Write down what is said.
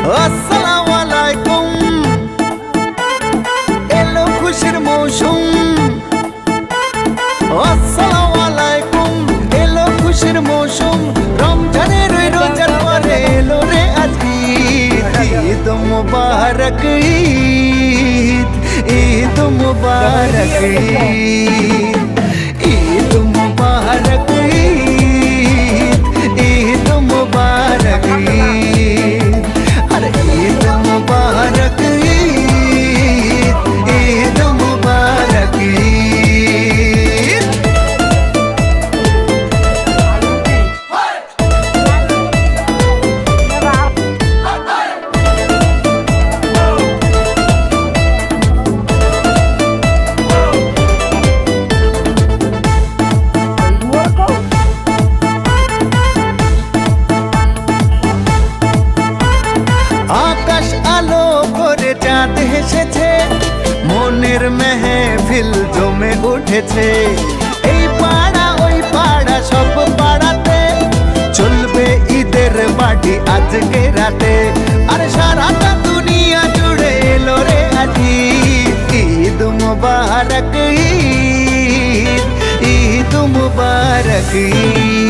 আসসালামু আলাইকুম, এলো খুশির মৌসুম। আসসালামু আলাইকুম, এলো খুশির মৌসুম। রমজানের ওই রোজার পরে এলো রে আজ ঈদ। ঈদ মুবারক ঈদ, ঈদ মুবারক ঈদ, ঈদ মুবারক ঈদ, ঈদ মুবারক ঈদ। আরে ঈদ মুবারক ঈদ, ঈদ মুবারক ঈদ। আকাশ আলো করে চাঁদ হেসেছে, মনের মেহফিল জমে উঠেছে। এই পাড়া ওই পাড়া সব পাড়াতে চলবে ঈদের পার্টি আজকে রাতে। আর সারাটা দুনিয়া জুড়ে এলো রে আজ ঈদ। ঈদ মুবারক ঈদ, ঈদ মুবারক ঈদ।